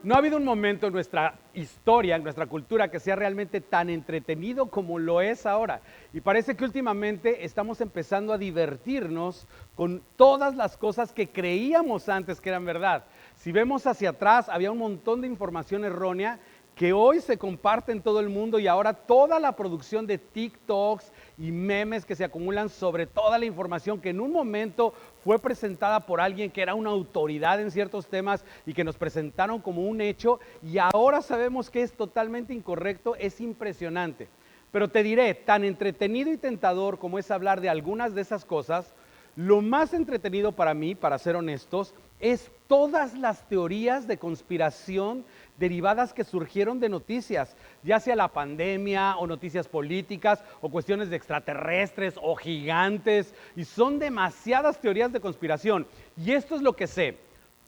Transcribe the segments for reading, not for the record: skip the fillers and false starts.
No ha habido un momento en nuestra historia, en nuestra cultura, que sea realmente tan entretenido como lo es ahora. Y parece que últimamente estamos empezando a divertirnos con todas las cosas que creíamos antes que eran verdad. Si vemos hacia atrás, había un montón de información errónea que hoy se comparte en todo el mundo y ahora toda la producción de TikToks y memes que se acumulan sobre toda la información que en un momento fue presentada por alguien que era una autoridad en ciertos temas y que nos presentaron como un hecho y ahora sabemos que es totalmente incorrecto, es impresionante. Pero te diré, tan entretenido y tentador como es hablar de algunas de esas cosas, lo más entretenido para mí, para ser honestos, es todas las teorías de conspiración derivadas que surgieron de noticias, ya sea la pandemia o noticias políticas o cuestiones de extraterrestres o gigantes, y son demasiadas teorías de conspiración. Y esto es lo que sé,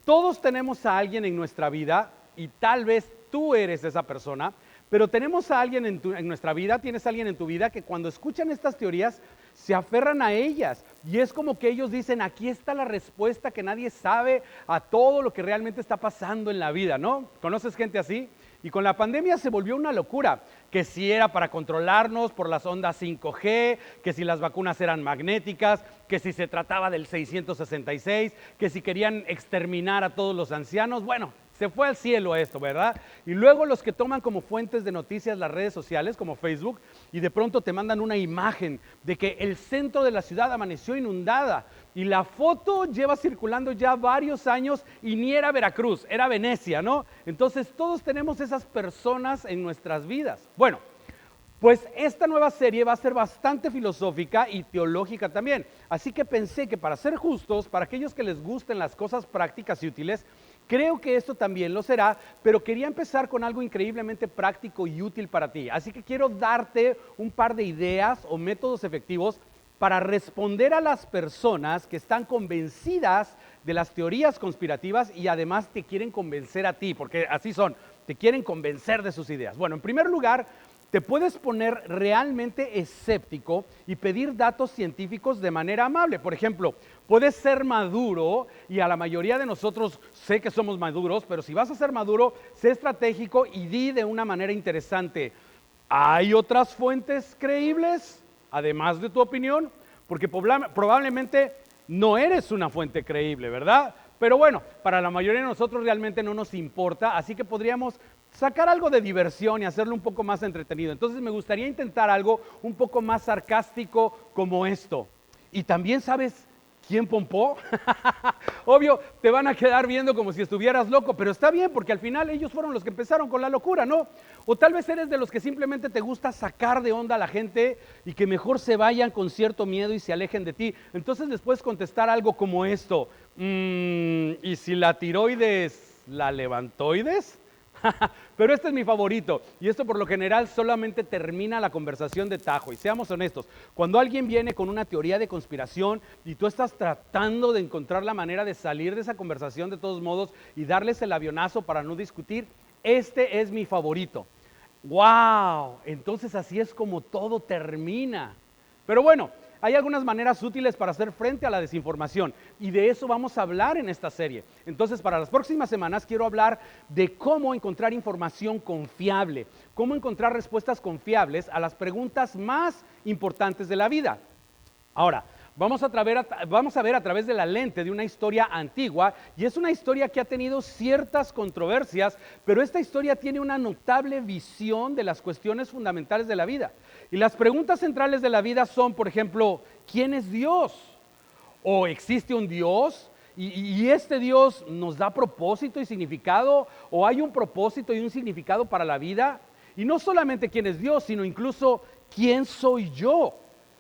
todos tenemos a alguien en nuestra vida, y tal vez tú eres esa persona, pero tenemos a alguien en nuestra vida, tienes a alguien en tu vida que cuando escuchan estas teorías se aferran a ellas y es como que ellos dicen, aquí está la respuesta que nadie sabe a todo lo que realmente está pasando en la vida, ¿no? ¿Conoces gente así? Y con la pandemia se volvió una locura, que si era para controlarnos por las ondas 5G, que si las vacunas eran magnéticas, que si se trataba del 666, que si querían exterminar a todos los ancianos, bueno, se fue al cielo esto, ¿verdad? Y luego los que toman como fuentes de noticias las redes sociales, como Facebook, y de pronto te mandan una imagen de que el centro de la ciudad amaneció inundada, y la foto lleva circulando ya varios años y ni era Veracruz, era Venecia, ¿no? Entonces todos tenemos esas personas en nuestras vidas. Bueno, pues esta nueva serie va a ser bastante filosófica y teológica también. Así que pensé que para ser justos, para aquellos que les gusten las cosas prácticas y útiles, creo que esto también lo será, pero quería empezar con algo increíblemente práctico y útil para ti. Así que quiero darte un par de ideas o métodos efectivos para responder a las personas que están convencidas de las teorías conspirativas y además te quieren convencer a ti, porque así son, te quieren convencer de sus ideas. Bueno, en primer lugar, te puedes poner realmente escéptico y pedir datos científicos de manera amable. Por ejemplo, puedes ser maduro y a la mayoría de nosotros sé que somos maduros, pero si vas a ser maduro, sé estratégico y di de una manera interesante. ¿Hay otras fuentes creíbles, además de tu opinión? Porque probablemente no eres una fuente creíble, ¿verdad? Pero bueno, para la mayoría de nosotros realmente no nos importa, así que podríamos sacar algo de diversión y hacerlo un poco más entretenido. Entonces me gustaría intentar algo un poco más sarcástico como esto. Y también, ¿sabes quién pompó? Obvio, te van a quedar viendo como si estuvieras loco, pero está bien porque al final ellos fueron los que empezaron con la locura, ¿no? O tal vez eres de los que simplemente te gusta sacar de onda a la gente y que mejor se vayan con cierto miedo y se alejen de ti. Entonces les puedes contestar algo como esto. ¿Y si la tiroides la levantoides? Pero este es mi favorito y esto por lo general solamente termina la conversación de tajo. Y seamos honestos, cuando alguien viene con una teoría de conspiración y tú estás tratando de encontrar la manera de salir de esa conversación de todos modos y darles el avionazo para no discutir, este es mi favorito. ¡Wow! Entonces así es como todo termina. Pero bueno, hay algunas maneras útiles para hacer frente a la desinformación y de eso vamos a hablar en esta serie. Entonces, para las próximas semanas quiero hablar de cómo encontrar información confiable, cómo encontrar respuestas confiables a las preguntas más importantes de la vida. Ahora, vamos a ver a través de la lente de una historia antigua y es una historia que ha tenido ciertas controversias, pero esta historia tiene una notable visión de las cuestiones fundamentales de la vida. Y las preguntas centrales de la vida son, por ejemplo, ¿quién es Dios? ¿O existe un Dios? ¿Y este Dios nos da propósito y significado? ¿O hay un propósito y un significado para la vida? Y no solamente quién es Dios, sino incluso quién soy yo.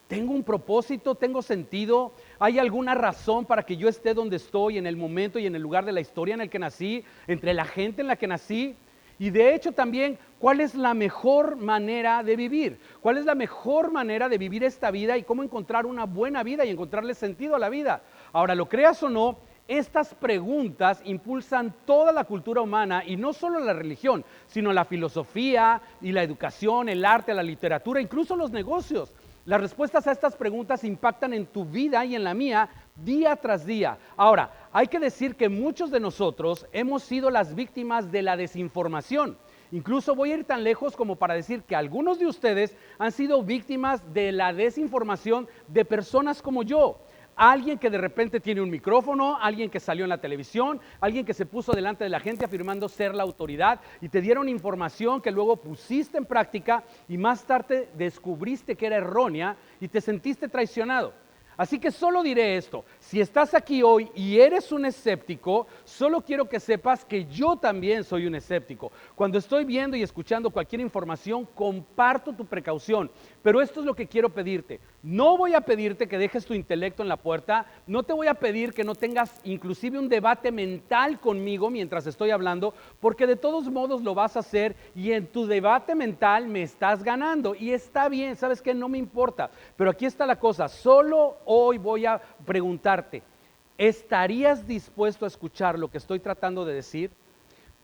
¿Tengo un propósito? ¿Tengo sentido? ¿Hay alguna razón para que yo esté donde estoy, en el momento y en el lugar de la historia en el que nací, entre la gente en la que nací? Y de hecho también, ¿cuál es la mejor manera de vivir? ¿Cuál es la mejor manera de vivir esta vida y cómo encontrar una buena vida y encontrarle sentido a la vida? Ahora, lo creas o no, estas preguntas impulsan toda la cultura humana y no solo la religión, sino la filosofía y la educación, el arte, la literatura, incluso los negocios. Las respuestas a estas preguntas impactan en tu vida y en la mía día tras día. Ahora, hay que decir que muchos de nosotros hemos sido las víctimas de la desinformación. Incluso voy a ir tan lejos como para decir que algunos de ustedes han sido víctimas de la desinformación de personas como yo. Alguien que de repente tiene un micrófono, alguien que salió en la televisión, alguien que se puso delante de la gente afirmando ser la autoridad y te dieron información que luego pusiste en práctica y más tarde descubriste que era errónea y te sentiste traicionado. Así que solo diré esto, si estás aquí hoy y eres un escéptico, solo quiero que sepas que yo también soy un escéptico. Cuando estoy viendo y escuchando cualquier información, comparto tu precaución, pero esto es lo que quiero pedirte. No voy a pedirte que dejes tu intelecto en la puerta, no te voy a pedir que no tengas inclusive un debate mental conmigo mientras estoy hablando, porque de todos modos lo vas a hacer y en tu debate mental me estás ganando y está bien, ¿sabes qué? No me importa, pero aquí está la cosa, solo hoy voy a preguntarte, ¿estarías dispuesto a escuchar lo que estoy tratando de decir?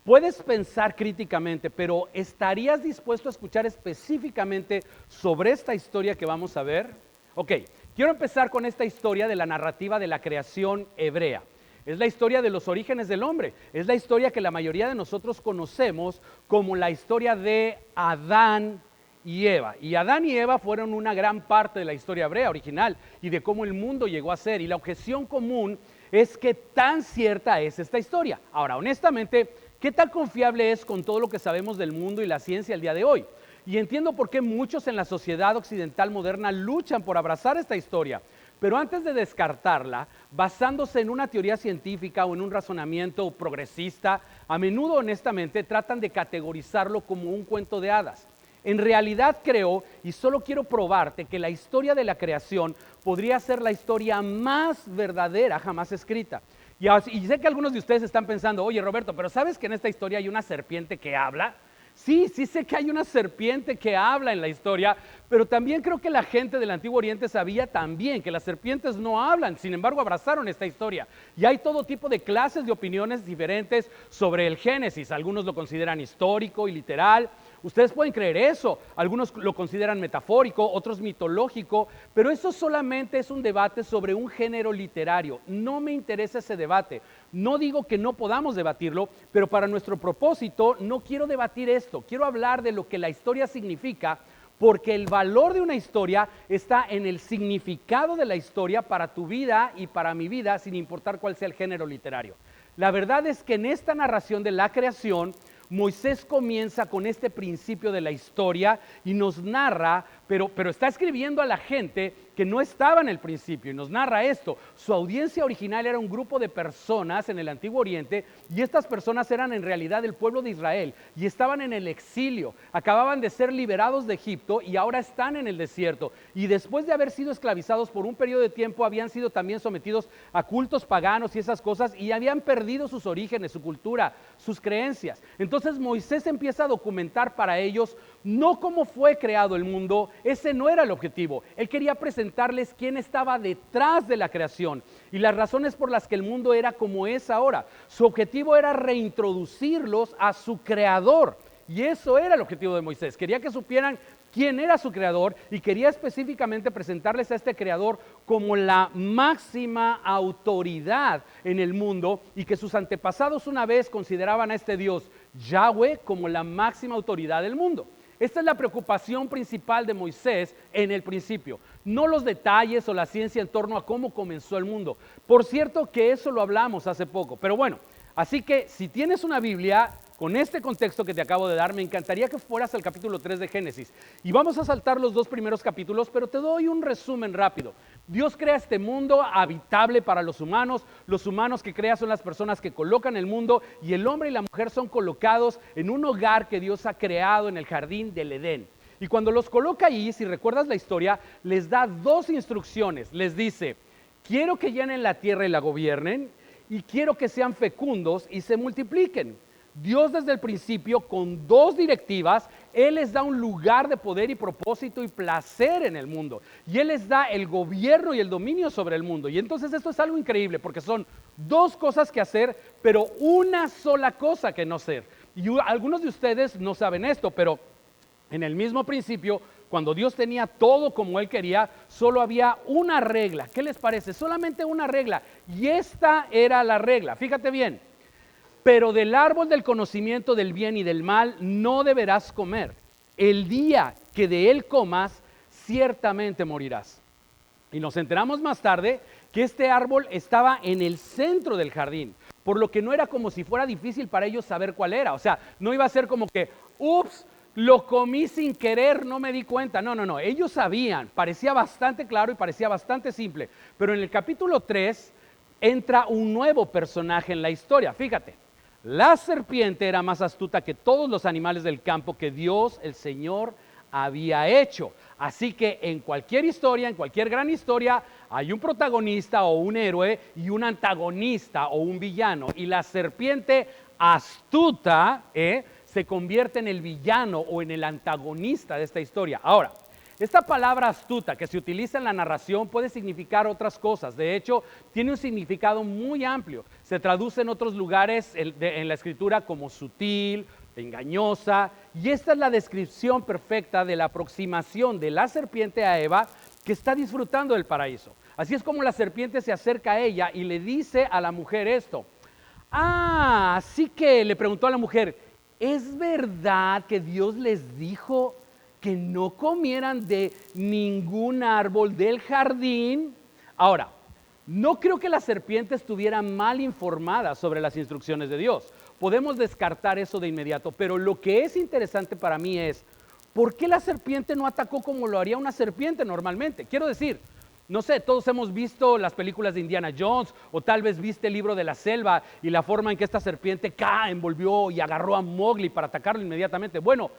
Puedes pensar críticamente, pero ¿estarías dispuesto a escuchar específicamente sobre esta historia que vamos a ver? Ok, quiero empezar con esta historia de la narrativa de la creación hebrea. Es la historia de los orígenes del hombre, es la historia que la mayoría de nosotros conocemos como la historia de Adán y Eva. Y Adán y Eva fueron una gran parte de la historia hebrea original y de cómo el mundo llegó a ser. Y la objeción común es que tan cierta es esta historia. Ahora, honestamente, ¿qué tan confiable es con todo lo que sabemos del mundo y la ciencia el día de hoy? Y entiendo por qué muchos en la sociedad occidental moderna luchan por abrazar esta historia. Pero antes de descartarla, basándose en una teoría científica o en un razonamiento progresista, a menudo honestamente tratan de categorizarlo como un cuento de hadas. En realidad creo, y solo quiero probarte, que la historia de la creación podría ser la historia más verdadera jamás escrita. Y sé que algunos de ustedes están pensando, oye Roberto, pero ¿sabes que en esta historia hay una serpiente que habla? Sí sé que hay una serpiente que habla en la historia, pero también creo que la gente del Antiguo Oriente sabía también que las serpientes no hablan, sin embargo abrazaron esta historia. Y hay todo tipo de clases de opiniones diferentes sobre el Génesis, algunos lo consideran histórico y literal. Ustedes pueden creer eso, algunos lo consideran metafórico, otros mitológico, pero eso solamente es un debate sobre un género literario. No me interesa ese debate. No digo que no podamos debatirlo, pero para nuestro propósito no quiero debatir esto. Quiero hablar de lo que la historia significa, porque el valor de una historia está en el significado de la historia para tu vida y para mi vida, sin importar cuál sea el género literario. La verdad es que en esta narración de la creación, Moisés comienza con este principio de la historia y nos narra, pero está escribiendo a la gente que no estaba en el principio y nos narra esto. Su audiencia original era un grupo de personas en el Antiguo Oriente y estas personas eran en realidad el pueblo de Israel y estaban en el exilio, acababan de ser liberados de Egipto y ahora están en el desierto y después de haber sido esclavizados por un periodo de tiempo habían sido también sometidos a cultos paganos y esas cosas y habían perdido sus orígenes, su cultura, sus creencias. Entonces Moisés empieza a documentar para ellos no cómo fue creado el mundo, ese no era el objetivo. Él quería presentarles quién estaba detrás de la creación y las razones por las que el mundo era como es ahora. Su objetivo era reintroducirlos a su creador y eso era el objetivo de Moisés. Quería que supieran quién era su creador y quería específicamente presentarles a este creador como la máxima autoridad en el mundo y que sus antepasados una vez consideraban a este Dios Yahweh como la máxima autoridad del mundo. Esta es la preocupación principal de Moisés en el principio, no los detalles o la ciencia en torno a cómo comenzó el mundo. Por cierto que eso lo hablamos hace poco, pero bueno, así que si tienes una Biblia, con este contexto que te acabo de dar, me encantaría que fueras al capítulo 3 de Génesis. Y vamos a saltar los dos primeros capítulos, pero te doy un resumen rápido. Dios crea este mundo habitable para los humanos que crea son las personas que colocan el mundo y el hombre y la mujer son colocados en un hogar que Dios ha creado en el jardín del Edén. Y cuando los coloca ahí, si recuerdas la historia, les da dos instrucciones. Les dice, quiero que llenen la tierra y la gobiernen y quiero que sean fecundos y se multipliquen. Dios desde el principio con dos directivas, Él les da un lugar de poder y propósito y placer en el mundo. Y Él les da el gobierno y el dominio sobre el mundo. Y entonces esto es algo increíble porque son dos cosas que hacer, pero una sola cosa que no hacer. Y algunos de ustedes no saben esto, pero en el mismo principio, cuando Dios tenía todo como Él quería, solo había una regla. ¿Qué les parece? Solamente una regla. Y esta era la regla. Fíjate bien. Pero del árbol del conocimiento del bien y del mal no deberás comer. El día que de él comas, ciertamente morirás. Y nos enteramos más tarde que este árbol estaba en el centro del jardín, por lo que no era como si fuera difícil para ellos saber cuál era. O sea, no iba a ser como que, ups, lo comí sin querer, no me di cuenta. No, ellos sabían, parecía bastante claro y parecía bastante simple. Pero en el capítulo 3 entra un nuevo personaje en la historia. Fíjate, la serpiente era más astuta que todos los animales del campo que Dios, el Señor, había hecho. Así que en cualquier historia, en cualquier gran historia, hay un protagonista o un héroe y un antagonista o un villano. Y la serpiente astuta se convierte en el villano o en el antagonista de esta historia. Ahora, esta palabra astuta que se utiliza en la narración puede significar otras cosas. De hecho, tiene un significado muy amplio. Se traduce en otros lugares en la escritura como sutil, engañosa. Y esta es la descripción perfecta de la aproximación de la serpiente a Eva, que está disfrutando del paraíso. Así es como la serpiente se acerca a ella y le dice a la mujer esto. Así que le preguntó a la mujer, ¿es verdad que Dios les dijo que no comieran de ningún árbol del jardín? Ahora, no creo que la serpiente estuviera mal informada sobre las instrucciones de Dios. Podemos descartar eso de inmediato, pero lo que es interesante para mí es, ¿por qué la serpiente no atacó como lo haría una serpiente normalmente? Quiero decir, no sé, todos hemos visto las películas de Indiana Jones o tal vez viste el libro de la selva y la forma en que esta serpiente envolvió y agarró a Mowgli para atacarlo inmediatamente. Bueno,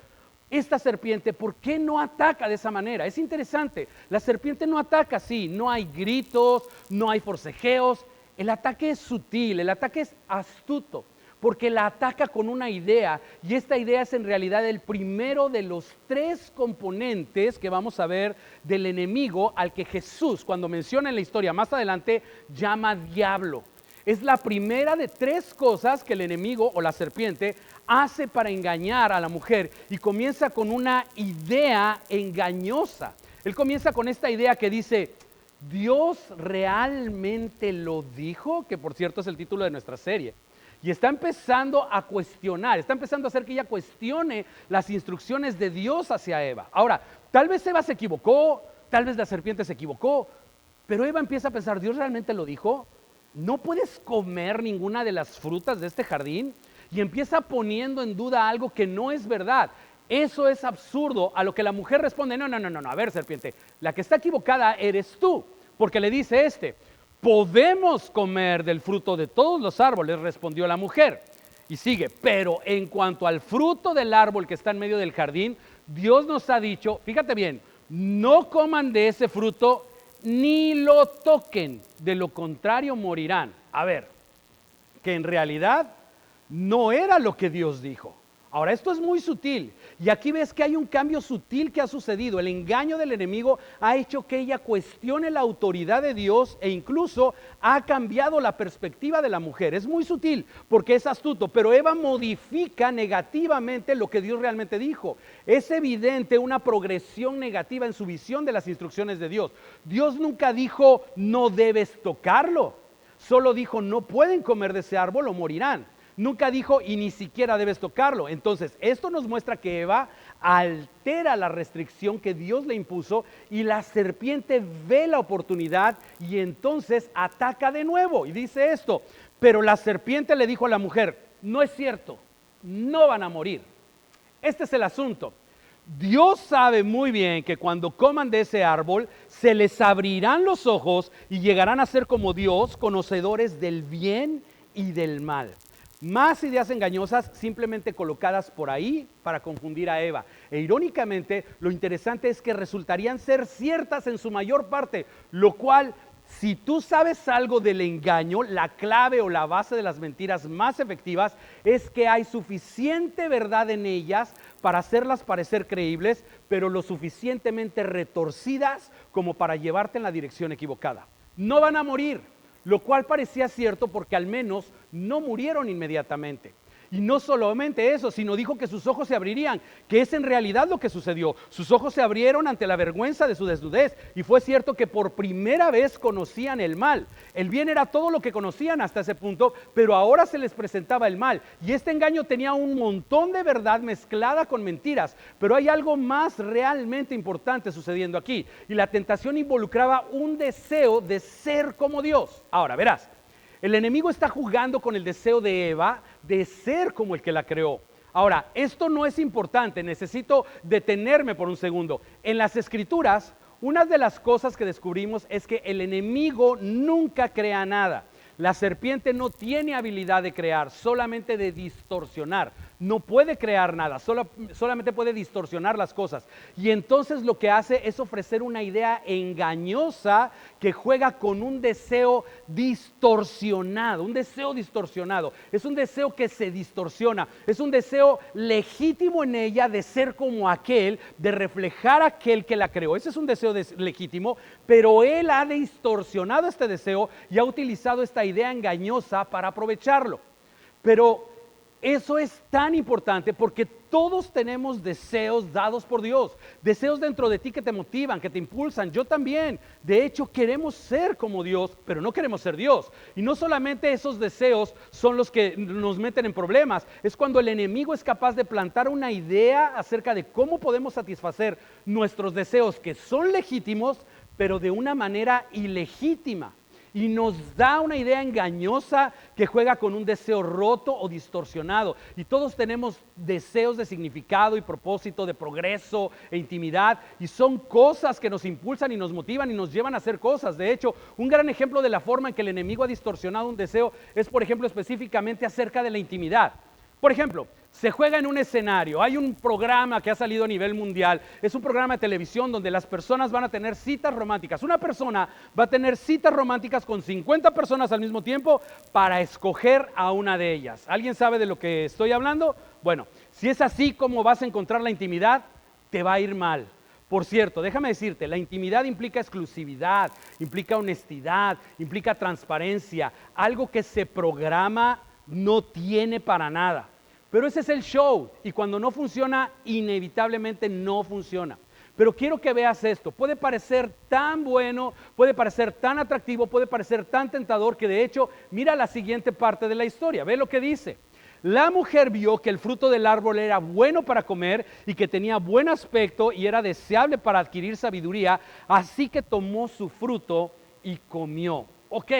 esta serpiente, ¿por qué no ataca de esa manera? Es interesante, la serpiente no ataca así, no hay gritos, no hay forcejeos, el ataque es sutil, el ataque es astuto, porque la ataca con una idea, y esta idea es en realidad el primero de los 3 componentes que vamos a ver del enemigo al que Jesús, cuando menciona en la historia más adelante, llama diablo. Es la primera de 3 cosas que el enemigo o la serpiente hace para engañar a la mujer y comienza con una idea engañosa. Él comienza con esta idea que dice, ¿Dios realmente lo dijo? Que por cierto es el título de nuestra serie. Y está empezando a cuestionar, está empezando a hacer que ella cuestione las instrucciones de Dios hacia Eva. Ahora, tal vez Eva se equivocó, tal vez la serpiente se equivocó, pero Eva empieza a pensar, ¿Dios realmente lo dijo? ¿No puedes comer ninguna de las frutas de este jardín? Y empieza poniendo en duda algo que no es verdad. Eso es absurdo, a lo que la mujer responde, no, a ver, serpiente, la que está equivocada eres tú, porque le dice podemos comer del fruto de todos los árboles, respondió la mujer. Y sigue, pero en cuanto al fruto del árbol que está en medio del jardín, Dios nos ha dicho, fíjate bien, no coman de ese fruto ni lo toquen, de lo contrario morirán. A ver, que en realidad no era lo que Dios dijo. Ahora, esto es muy sutil, y aquí ves que hay un cambio sutil que ha sucedido. El engaño del enemigo ha hecho que ella cuestione la autoridad de Dios e incluso ha cambiado la perspectiva de la mujer. Es muy sutil porque es astuto, pero Eva modifica negativamente lo que Dios realmente dijo. Es evidente una progresión negativa en su visión de las instrucciones de Dios. Dios nunca dijo, no debes tocarlo, solo dijo, no pueden comer de ese árbol o morirán. Nunca dijo, y ni siquiera debes tocarlo. Entonces, esto nos muestra que Eva altera la restricción que Dios le impuso y la serpiente ve la oportunidad y entonces ataca de nuevo. Y dice esto, pero la serpiente le dijo a la mujer, no es cierto, no van a morir. Este es el asunto. Dios sabe muy bien que cuando coman de ese árbol, se les abrirán los ojos y llegarán a ser como Dios, conocedores del bien y del mal. Más ideas engañosas simplemente colocadas por ahí para confundir a Eva. E irónicamente, lo interesante es que resultarían ser ciertas en su mayor parte, lo cual, si tú sabes algo del engaño, la clave o la base de las mentiras más efectivas es que hay suficiente verdad en ellas para hacerlas parecer creíbles, pero lo suficientemente retorcidas como para llevarte en la dirección equivocada. No van a morir, lo cual parecía cierto porque al menos no murieron inmediatamente. Y no solamente eso, sino dijo que sus ojos se abrirían, que es en realidad lo que sucedió. Sus ojos se abrieron ante la vergüenza de su desnudez. Y fue cierto que por primera vez conocían el mal. El bien era todo lo que conocían hasta ese punto, pero ahora se les presentaba el mal. Y este engaño tenía un montón de verdad mezclada con mentiras. Pero hay algo más realmente importante sucediendo aquí. Y la tentación involucraba un deseo de ser como Dios. Ahora, verás. El enemigo está jugando con el deseo de Eva de ser como el que la creó. Ahora, esto no es importante, necesito detenerme por un segundo. En las Escrituras, una de las cosas que descubrimos es que el enemigo nunca crea nada. La serpiente no tiene habilidad de crear, solamente de distorsionar. No puede crear nada, solamente puede distorsionar las cosas. Y entonces lo que hace es ofrecer una idea engañosa que juega con un deseo distorsionado, un deseo distorsionado. Es un deseo que se distorsiona, es un deseo legítimo en ella de ser como aquel, de reflejar a aquel que la creó. Ese es un deseo legítimo, pero él ha distorsionado este deseo y ha utilizado esta idea engañosa para aprovecharlo. Pero eso es tan importante porque todos tenemos deseos dados por Dios, deseos dentro de ti que te motivan, que te impulsan. Yo también, de hecho, queremos ser como Dios, pero no queremos ser Dios. Y no solamente esos deseos son los que nos meten en problemas, es cuando el enemigo es capaz de plantar una idea acerca de cómo podemos satisfacer nuestros deseos que son legítimos, pero de una manera ilegítima. Y nos da una idea engañosa que juega con un deseo roto o distorsionado. Y todos tenemos deseos de significado y propósito, de progreso e intimidad. Y son cosas que nos impulsan y nos motivan y nos llevan a hacer cosas. De hecho, un gran ejemplo de la forma en que el enemigo ha distorsionado un deseo es, por ejemplo, específicamente acerca de la intimidad. Por ejemplo, se juega en un escenario, hay un programa que ha salido a nivel mundial, es un programa de televisión donde las personas van a tener citas románticas. Una persona va a tener citas románticas con 50 personas al mismo tiempo para escoger a una de ellas. ¿Alguien sabe de lo que estoy hablando? Bueno, si es así como vas a encontrar la intimidad, te va a ir mal. Por cierto, déjame decirte, la intimidad implica exclusividad, implica honestidad, implica transparencia, algo que se programa no tiene para nada. Pero ese es el show y cuando no funciona, inevitablemente no funciona. Pero quiero que veas esto, puede parecer tan bueno, puede parecer tan atractivo, puede parecer tan tentador que de hecho, mira la siguiente parte de la historia, ve lo que dice. La mujer vio que el fruto del árbol era bueno para comer y que tenía buen aspecto y era deseable para adquirir sabiduría, así que tomó su fruto y comió. Ok.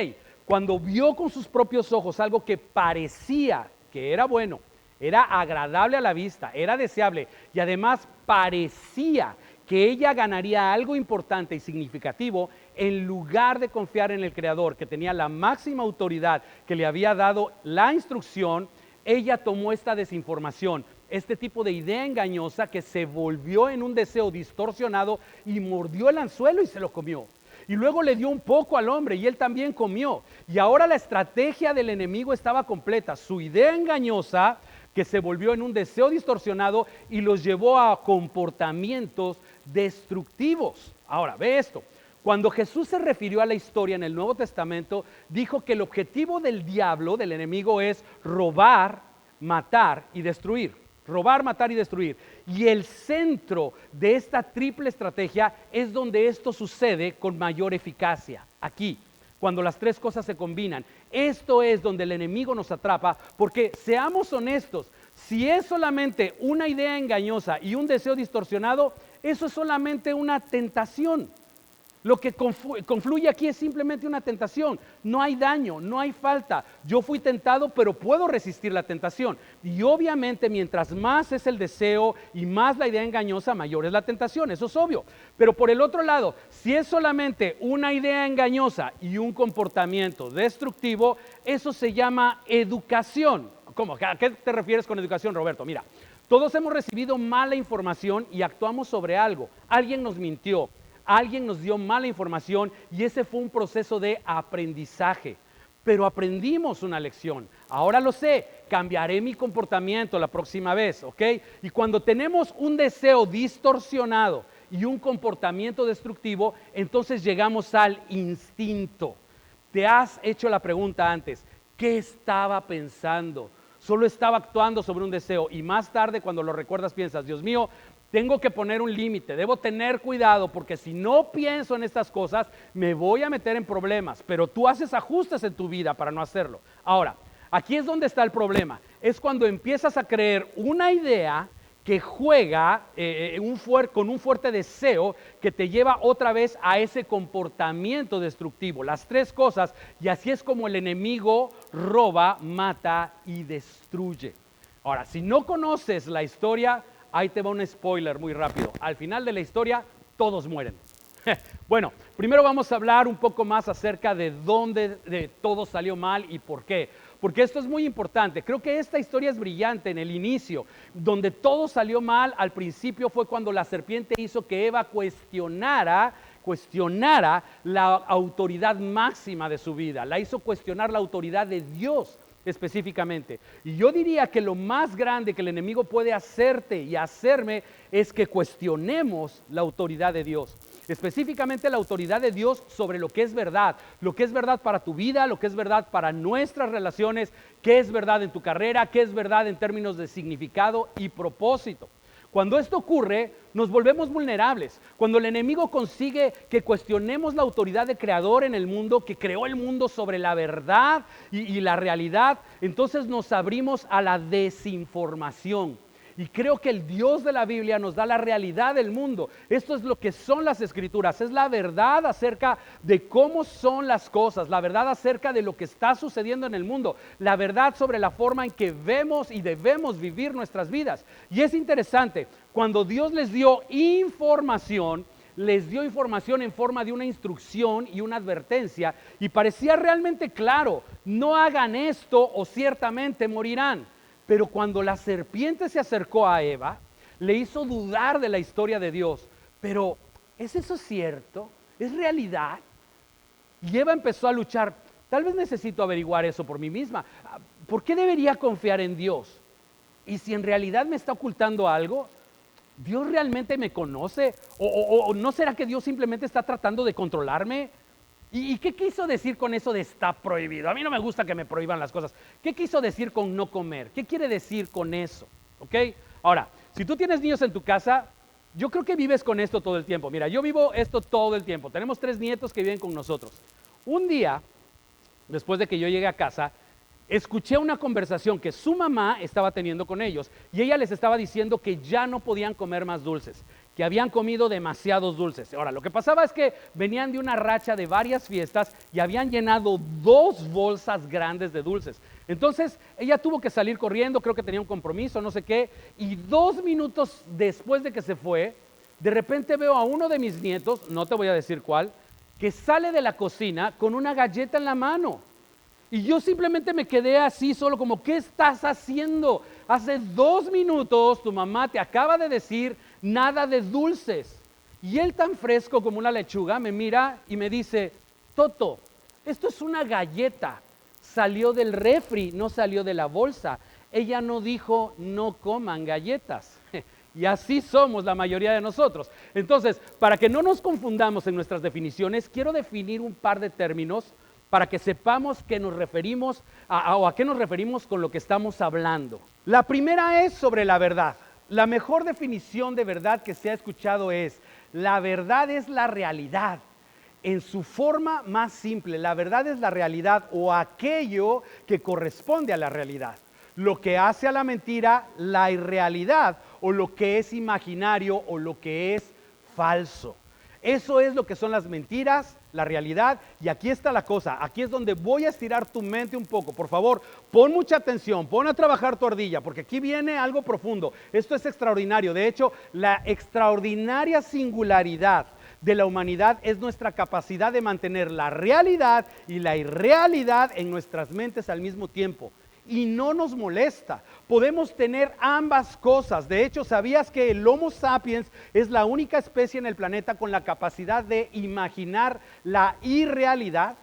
Cuando vio con sus propios ojos algo que parecía que era bueno, era agradable a la vista, era deseable y además parecía que ella ganaría algo importante y significativo, en lugar de confiar en el Creador, que tenía la máxima autoridad, que le había dado la instrucción, ella tomó esta desinformación, este tipo de idea engañosa que se volvió en un deseo distorsionado y mordió el anzuelo y se lo comió. Y luego le dio un poco al hombre y él también comió. Y ahora la estrategia del enemigo estaba completa. Su idea engañosa que se volvió en un deseo distorsionado y los llevó a comportamientos destructivos. Ahora, ve esto. Cuando Jesús se refirió a la historia en el Nuevo Testamento, dijo que el objetivo del diablo, del enemigo, es robar, matar y destruir. Robar, matar y destruir. Y el centro de esta triple estrategia es donde esto sucede con mayor eficacia. Aquí, cuando las tres cosas se combinan. Esto es donde el enemigo nos atrapa, porque seamos honestos, si es solamente una idea engañosa y un deseo distorsionado, eso es solamente una tentación. Lo que confluye aquí es simplemente una tentación. No hay daño, no hay falta. Yo fui tentado, pero puedo resistir la tentación. Y obviamente mientras más es el deseo y más la idea engañosa, mayor es la tentación. Eso es obvio. Pero por el otro lado, si es solamente una idea engañosa y un comportamiento destructivo, eso se llama educación. ¿Cómo? ¿A qué te refieres con educación, Roberto? Mira, todos hemos recibido mala información y actuamos sobre algo. Alguien nos mintió. Alguien nos dio mala información y ese fue un proceso de aprendizaje. Pero aprendimos una lección. Ahora lo sé, cambiaré mi comportamiento la próxima vez, ¿ok? Y cuando tenemos un deseo distorsionado y un comportamiento destructivo, entonces llegamos al instinto. Te has hecho la pregunta antes, ¿qué estaba pensando? solo estaba actuando sobre un deseo. Y más tarde, cuando lo recuerdas, piensas, Dios mío, tengo que poner un límite, debo tener cuidado, porque si no pienso en estas cosas, me voy a meter en problemas. Pero tú haces ajustes en tu vida para no hacerlo. Ahora, aquí es donde está el problema. Es cuando empiezas a creer una idea que juega con un fuerte deseo que te lleva otra vez a ese comportamiento destructivo. Las tres cosas, y así es como el enemigo roba, mata y destruye. Ahora, si no conoces la historia, ahí te va un spoiler muy rápido. Al final de la historia, todos mueren. Bueno, primero vamos a hablar un poco más acerca de dónde todo salió mal y por qué. Porque esto es muy importante. Creo que esta historia es brillante en el inicio. Donde todo salió mal al principio fue cuando la serpiente hizo que Eva cuestionara la autoridad máxima de su vida. La hizo cuestionar la autoridad de Dios específicamente. Y yo diría que lo más grande que el enemigo puede hacerte y hacerme es que cuestionemos la autoridad de Dios. Específicamente la autoridad de Dios sobre lo que es verdad para tu vida, lo que es verdad para nuestras relaciones, qué es verdad en tu carrera, qué es verdad en términos de significado y propósito. Cuando esto ocurre, nos volvemos vulnerables. Cuando el enemigo consigue que cuestionemos la autoridad de creador en el mundo, que creó el mundo sobre la verdad y la realidad, entonces nos abrimos a la desinformación. Y creo que el Dios de la Biblia nos da la realidad del mundo. Esto es lo que son las Escrituras. Es la verdad acerca de cómo son las cosas. La verdad acerca de lo que está sucediendo en el mundo. La verdad sobre la forma en que vemos y debemos vivir nuestras vidas. Y es interesante, cuando Dios les dio información en forma de una instrucción y una advertencia. Y parecía realmente claro, no hagan esto o ciertamente morirán. Pero cuando la serpiente se acercó a Eva, le hizo dudar de la historia de Dios. Pero, ¿es eso cierto? ¿Es realidad? Y Eva empezó a luchar. Tal vez necesito averiguar eso por mí misma. ¿Por qué debería confiar en Dios? Y si en realidad me está ocultando algo, ¿Dios realmente me conoce? ¿O no será que Dios simplemente está tratando de controlarme? ¿Y qué quiso decir con eso de está prohibido? A mí no me gusta que me prohíban las cosas. ¿Qué quiso decir con no comer? ¿Qué quiere decir con eso? ¿Ok? Ahora, si tú tienes niños en tu casa, yo creo que vives con esto todo el tiempo. Mira, yo vivo esto todo el tiempo. Tenemos 3 nietos que viven con nosotros. Un día, después de que yo llegué a casa, escuché una conversación que su mamá estaba teniendo con ellos y ella les estaba diciendo que ya no podían comer más dulces, que habían comido demasiados dulces. Ahora, lo que pasaba es que venían de una racha de varias fiestas y habían llenado 2 bolsas grandes de dulces. Entonces, ella tuvo que salir corriendo, creo que tenía un compromiso, no sé qué, y 2 minutos después de que se fue, de repente veo a uno de mis nietos, no te voy a decir cuál, que sale de la cocina con una galleta en la mano. Y yo simplemente me quedé así solo como, ¿qué estás haciendo? Hace 2 minutos tu mamá te acaba de decir nada de dulces. Y él tan fresco como una lechuga me mira y me dice, Toto, esto es una galleta. Salió del refri, no salió de la bolsa. Ella no dijo no coman galletas. Y así somos la mayoría de nosotros. Entonces, para que no nos confundamos en nuestras definiciones, quiero definir un par de términos para que sepamos qué nos referimos a qué nos referimos con lo que estamos hablando. La primera es sobre la verdad. La mejor definición de verdad que se ha escuchado es, la verdad es la realidad. En su forma más simple, la verdad es la realidad o aquello que corresponde a la realidad. Lo que hace a la mentira la irrealidad o lo que es imaginario o lo que es falso. Eso es lo que son las mentiras, la realidad, y aquí está la cosa, aquí es donde voy a estirar tu mente un poco. Por favor, pon mucha atención, pon a trabajar tu ardilla, porque aquí viene algo profundo. Esto es extraordinario. De hecho, la extraordinaria singularidad de la humanidad es nuestra capacidad de mantener la realidad y la irrealidad en nuestras mentes al mismo tiempo. Y no nos molesta. Podemos tener ambas cosas. De hecho, ¿sabías que el Homo sapiens es la única especie en el planeta con la capacidad de imaginar la irrealidad?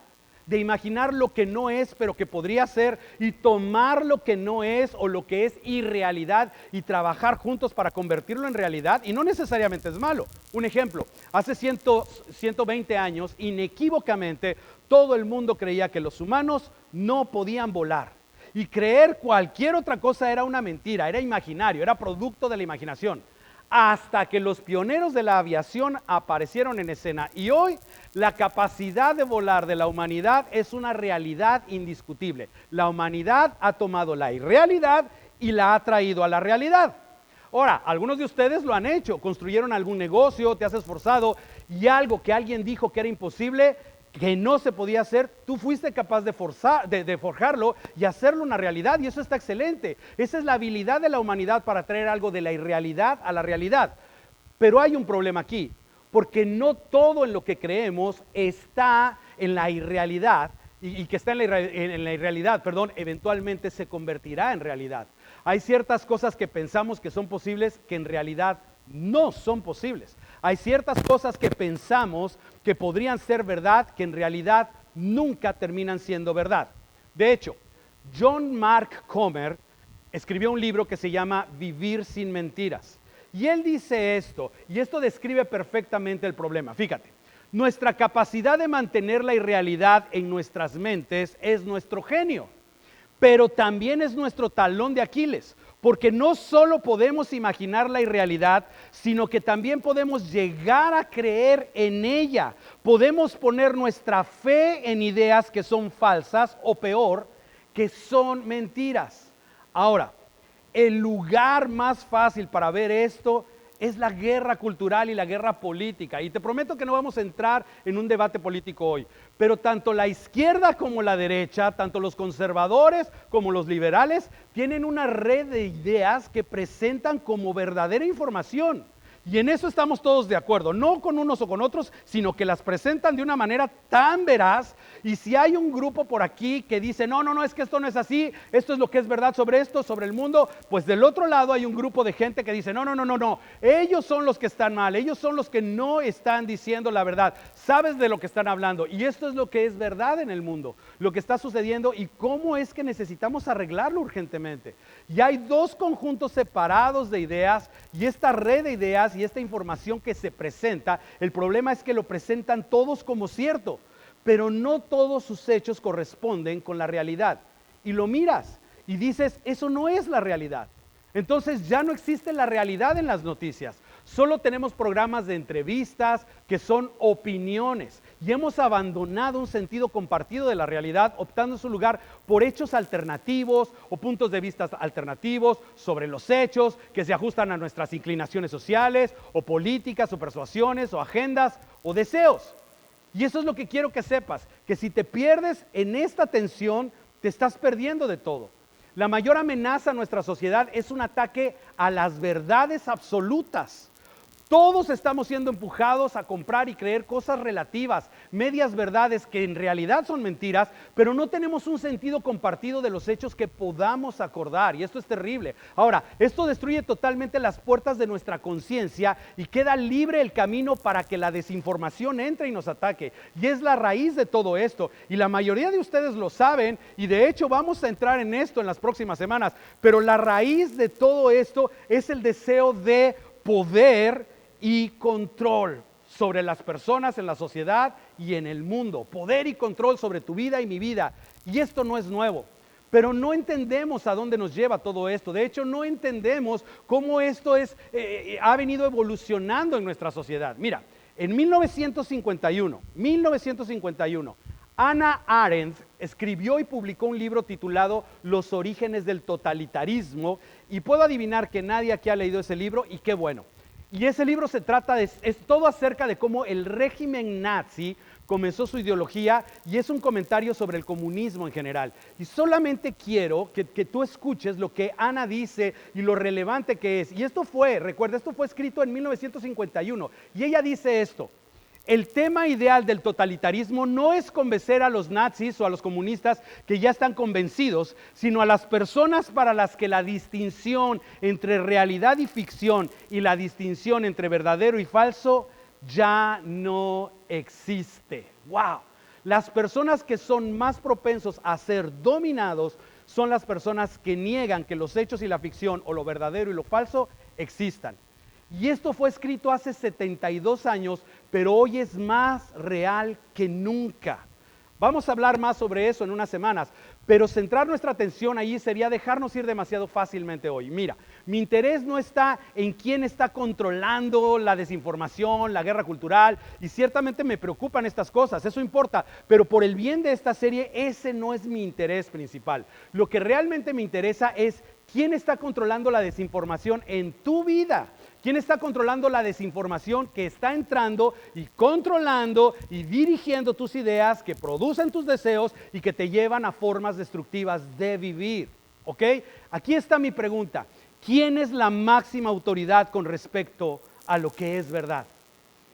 De imaginar lo que no es, pero que podría ser, y tomar lo que no es o lo que es irrealidad y trabajar juntos para convertirlo en realidad. Y no necesariamente es malo. Un ejemplo, hace 120 años, inequívocamente, todo el mundo creía que los humanos no podían volar. y creer cualquier otra cosa era una mentira, era imaginario, era producto de la imaginación. Hasta que los pioneros de la aviación aparecieron en escena y hoy la capacidad de volar de la humanidad es una realidad indiscutible. La humanidad ha tomado la irrealidad y la ha traído a la realidad. Ahora, algunos de ustedes lo han hecho, construyeron algún negocio, te has esforzado y algo que alguien dijo que era imposible, que no se podía hacer, tú fuiste capaz de forjarlo y hacerlo una realidad, y eso está excelente. Esa es la habilidad de la humanidad para traer algo de la irrealidad a la realidad. Pero hay un problema aquí, porque no todo en lo que creemos está en la irrealidad, y que está en la irrealidad, eventualmente se convertirá en realidad. Hay ciertas cosas que pensamos que son posibles que en realidad no son posibles. Hay ciertas cosas que pensamos que podrían ser verdad que en realidad nunca terminan siendo verdad. De hecho, John Mark Comer escribió un libro que se llama Vivir sin mentiras. Y él dice esto, y esto describe perfectamente el problema. Fíjate, nuestra capacidad de mantener la irrealidad en nuestras mentes es nuestro genio, pero también es nuestro talón de Aquiles. Porque no solo podemos imaginar la irrealidad, sino que también podemos llegar a creer en ella. Podemos poner nuestra fe en ideas que son falsas o peor, que son mentiras. Ahora, el lugar más fácil para ver esto es la guerra cultural y la guerra política. Y te prometo que no vamos a entrar en un debate político hoy. Pero tanto la izquierda como la derecha, tanto los conservadores como los liberales, tienen una red de ideas que presentan como verdadera información. Y en eso estamos todos de acuerdo, no con unos o con otros, sino que las presentan de una manera tan veraz. Y si hay un grupo por aquí que dice, no, es que esto no es así, esto es lo que es verdad sobre esto, sobre el mundo, pues del otro lado hay un grupo de gente que dice, no, ellos son los que están mal, ellos son los que no están diciendo la verdad, sabes de lo que están hablando. Y esto es lo que es verdad en el mundo, lo que está sucediendo y cómo es que necesitamos arreglarlo urgentemente. Y hay dos conjuntos separados de ideas y esta red de ideas y esta información que se presenta, el problema es que lo presentan todos como cierto, pero no todos sus hechos corresponden con la realidad. Y lo miras y dices, eso no es la realidad. Entonces ya no existe la realidad en las noticias. Solo tenemos programas de entrevistas que son opiniones y hemos abandonado un sentido compartido de la realidad, optando en su lugar por hechos alternativos o puntos de vista alternativos sobre los hechos que se ajustan a nuestras inclinaciones sociales o políticas o persuasiones o agendas o deseos. Y eso es lo que quiero que sepas, que si te pierdes en esta tensión, te estás perdiendo de todo. La mayor amenaza a nuestra sociedad es un ataque a las verdades absolutas. Todos estamos siendo empujados a comprar y creer cosas relativas, medias verdades que en realidad son mentiras, pero no tenemos un sentido compartido de los hechos que podamos acordar, y esto es terrible. Ahora, esto destruye totalmente las puertas de nuestra conciencia y queda libre el camino para que la desinformación entre y nos ataque, y es la raíz de todo esto, y la mayoría de ustedes lo saben, y de hecho vamos a entrar en esto en las próximas semanas, pero la raíz de todo esto es el deseo de poder y control sobre las personas en la sociedad y en el mundo. Poder y control sobre tu vida y mi vida. Y esto no es nuevo. Pero no entendemos a dónde nos lleva todo esto. De hecho, no entendemos cómo esto ha venido evolucionando en nuestra sociedad. Mira, en 1951, Hannah Arendt escribió y publicó un libro titulado Los orígenes del totalitarismo. Y puedo adivinar que nadie aquí ha leído ese libro, y qué bueno. Y ese libro es todo acerca de cómo el régimen nazi comenzó su ideología y es un comentario sobre el comunismo en general. Y solamente quiero que tú escuches lo que Ana dice y lo relevante que es. Y recuerda, esto fue escrito en 1951 y ella dice esto: el tema ideal del totalitarismo no es convencer a los nazis o a los comunistas que ya están convencidos, sino a las personas para las que la distinción entre realidad y ficción y la distinción entre verdadero y falso ya no existe. ¡Wow! Las personas que son más propensos a ser dominados son las personas que niegan que los hechos y la ficción o lo verdadero y lo falso existan. Y esto fue escrito hace 72 años, pero hoy es más real que nunca. Vamos a hablar más sobre eso en unas semanas, pero centrar nuestra atención ahí sería dejarnos ir demasiado fácilmente hoy. Mira, mi interés no está en quién está controlando la desinformación, la guerra cultural, y ciertamente me preocupan estas cosas, eso importa, pero por el bien de esta serie, ese no es mi interés principal. Lo que realmente me interesa es quién está controlando la desinformación en tu vida. ¿Quién está controlando la desinformación que está entrando y controlando y dirigiendo tus ideas, que producen tus deseos y que te llevan a formas destructivas de vivir? ¿Ok? Aquí está mi pregunta. ¿Quién es la máxima autoridad con respecto a lo que es verdad?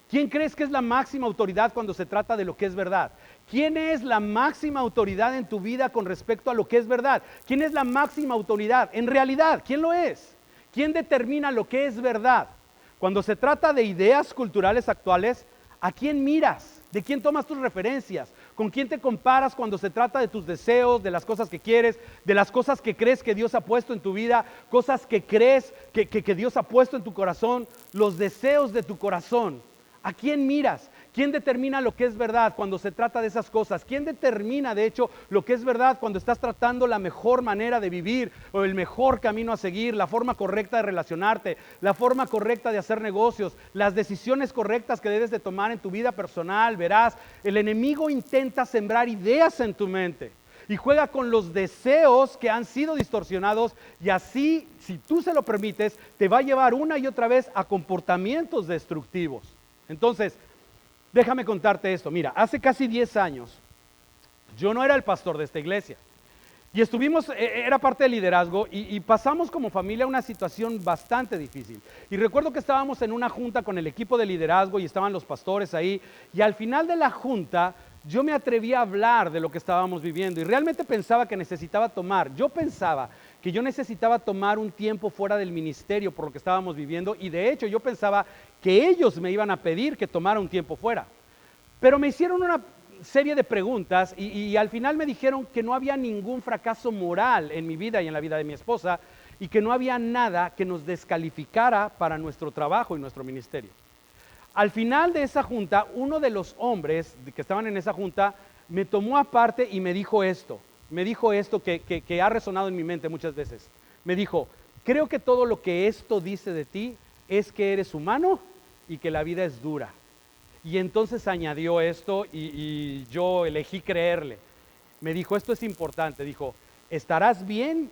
¿Quién crees que es la máxima autoridad cuando se trata de lo que es verdad? ¿Quién es la máxima autoridad en tu vida con respecto a lo que es verdad? ¿Quién es la máxima autoridad? En realidad, ¿quién lo es? ¿Quién determina lo que es verdad? Cuando se trata de ideas culturales actuales, ¿a quién miras? ¿De quién tomas tus referencias? ¿Con quién te comparas cuando se trata de tus deseos, de las cosas que quieres, de las cosas que crees que Dios ha puesto en tu vida, cosas que crees que Dios ha puesto en tu corazón, los deseos de tu corazón? ¿A quién miras? ¿Quién determina lo que es verdad cuando se trata de esas cosas? ¿Quién determina, de hecho, lo que es verdad cuando estás tratando la mejor manera de vivir o el mejor camino a seguir, la forma correcta de relacionarte, la forma correcta de hacer negocios, las decisiones correctas que debes de tomar en tu vida personal? Verás, el enemigo intenta sembrar ideas en tu mente y juega con los deseos que han sido distorsionados, y así, si tú se lo permites, te va a llevar una y otra vez a comportamientos destructivos. Entonces, déjame contarte esto. Mira, hace casi 10 años, yo no era el pastor de esta iglesia. Y estuvimos, era parte del liderazgo, y pasamos como familia una situación bastante difícil. Y recuerdo que estábamos en una junta con el equipo de liderazgo y estaban los pastores ahí. Y al final de la junta, yo me atreví a hablar de lo que estábamos viviendo. Y realmente pensaba que necesitaba tomar un tiempo fuera del ministerio por lo que estábamos viviendo. Y de hecho, yo pensaba que ellos me iban a pedir que tomara un tiempo fuera. Pero me hicieron una serie de preguntas y al final me dijeron que no había ningún fracaso moral en mi vida y en la vida de mi esposa, y que no había nada que nos descalificara para nuestro trabajo y nuestro ministerio. Al final de esa junta, uno de los hombres que estaban en esa junta me tomó aparte y me dijo esto que ha resonado en mi mente muchas veces. Me dijo: creo que todo lo que esto dice de ti es que eres humano y que la vida es dura. Y entonces añadió esto y yo elegí creerle. Me dijo, esto es importante, dijo: estarás bien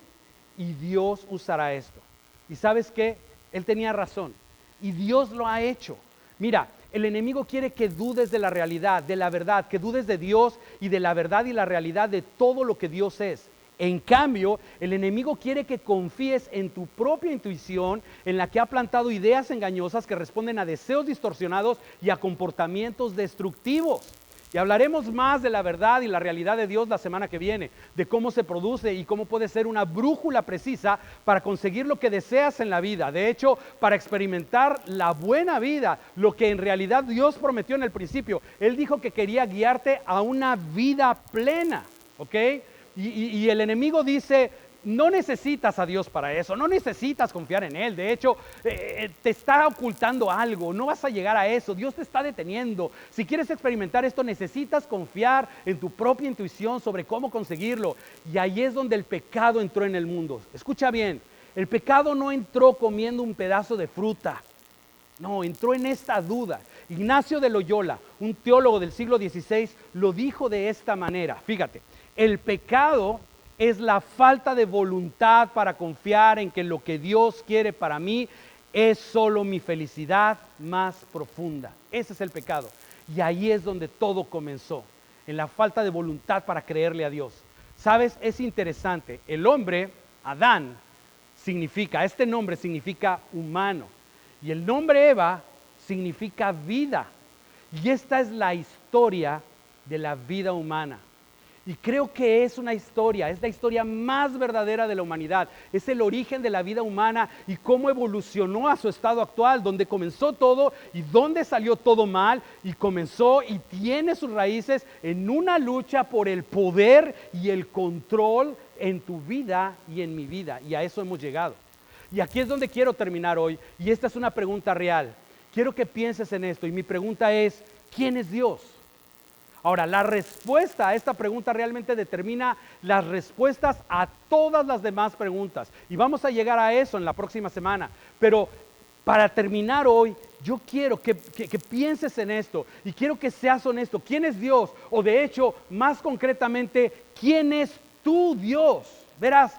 y Dios usará esto. ¿Y sabes qué? Él tenía razón y Dios lo ha hecho. Mira, el enemigo quiere que dudes de la realidad, de la verdad, que dudes de Dios y de la verdad y la realidad de todo lo que Dios es. En cambio, el enemigo quiere que confíes en tu propia intuición, en la que ha plantado ideas engañosas que responden a deseos distorsionados y a comportamientos destructivos. Y hablaremos más de la verdad y la realidad de Dios la semana que viene, de cómo se produce y cómo puede ser una brújula precisa para conseguir lo que deseas en la vida. De hecho, para experimentar la buena vida, lo que en realidad Dios prometió en el principio. Él dijo que quería guiarte a una vida plena, ¿ok? Y el enemigo dice: no necesitas a Dios para eso, no necesitas confiar en Él. De hecho, te está ocultando algo, no vas a llegar a eso, Dios te está deteniendo. Si quieres experimentar esto, necesitas confiar en tu propia intuición sobre cómo conseguirlo. Y ahí es donde el pecado entró en el mundo. Escucha bien, el pecado no entró comiendo un pedazo de fruta, no, entró en esta duda. Ignacio de Loyola, un teólogo del siglo XVI, lo dijo de esta manera. Fíjate, el pecado es la falta de voluntad para confiar en que lo que Dios quiere para mí es solo mi felicidad más profunda. Ese es el pecado. Y ahí es donde todo comenzó, en la falta de voluntad para creerle a Dios. ¿Sabes? Es interesante. El hombre, Adán, este nombre significa humano. Y el nombre Eva significa vida. Y esta es la historia de la vida humana. Y creo que es la historia más verdadera de la humanidad. Es el origen de la vida humana y cómo evolucionó a su estado actual, donde comenzó todo y donde salió todo mal, y comenzó y tiene sus raíces en una lucha por el poder y el control en tu vida y en mi vida. Y a eso hemos llegado. Y aquí es donde quiero terminar hoy, y esta es una pregunta real. Quiero que pienses en esto, y mi pregunta es: ¿quién es Dios? Ahora, la respuesta a esta pregunta realmente determina las respuestas a todas las demás preguntas. Y vamos a llegar a eso en la próxima semana. Pero para terminar hoy, yo quiero que pienses en esto y quiero que seas honesto. ¿Quién es Dios? O de hecho, más concretamente, ¿quién es tu Dios? Verás,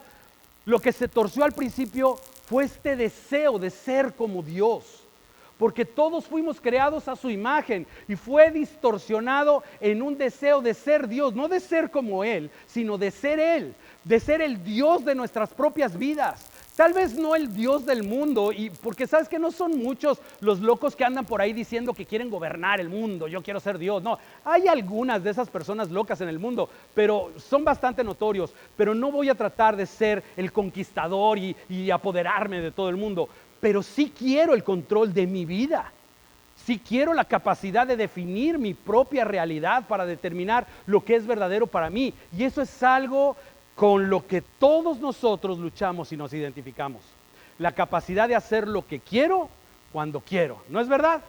lo que se torció al principio fue este deseo de ser como Dios. Porque todos fuimos creados a su imagen y fue distorsionado en un deseo de ser Dios, no de ser como Él, sino de ser el Dios de nuestras propias vidas. Tal vez no el Dios del mundo, y porque sabes que no son muchos los locos que andan por ahí diciendo que quieren gobernar el mundo, yo quiero ser Dios. No, hay algunas de esas personas locas en el mundo, pero son bastante notorios. Pero no voy a tratar de ser el conquistador y apoderarme de todo el mundo. Pero sí quiero el control de mi vida. Sí quiero la capacidad de definir mi propia realidad para determinar lo que es verdadero para mí. Y eso es algo con lo que todos nosotros luchamos y nos identificamos. La capacidad de hacer lo que quiero cuando quiero. ¿No es verdad?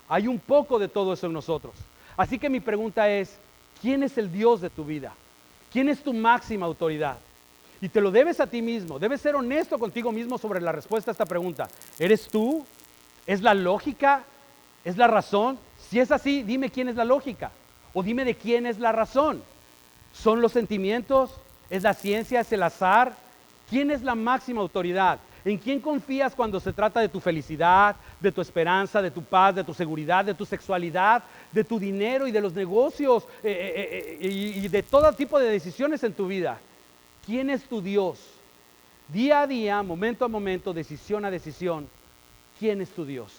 Hay un poco de todo eso en nosotros. Así que mi pregunta es, ¿quién es el Dios de tu vida? ¿Quién es tu máxima autoridad? Y te lo debes a ti mismo, debes ser honesto contigo mismo sobre la respuesta a esta pregunta. ¿Eres tú? ¿Es la lógica? ¿Es la razón? Si es así, dime quién es la lógica. O dime de quién es la razón. ¿Son los sentimientos? ¿Es la ciencia? ¿Es el azar? ¿Quién es la máxima autoridad? ¿En quién confías cuando se trata de tu felicidad, de tu esperanza, de tu paz, de tu seguridad, de tu sexualidad, de tu dinero y de los negocios y de todo tipo de decisiones en tu vida? ¿Quién es tu Dios? Día a día, momento a momento, decisión a decisión, ¿quién es tu Dios?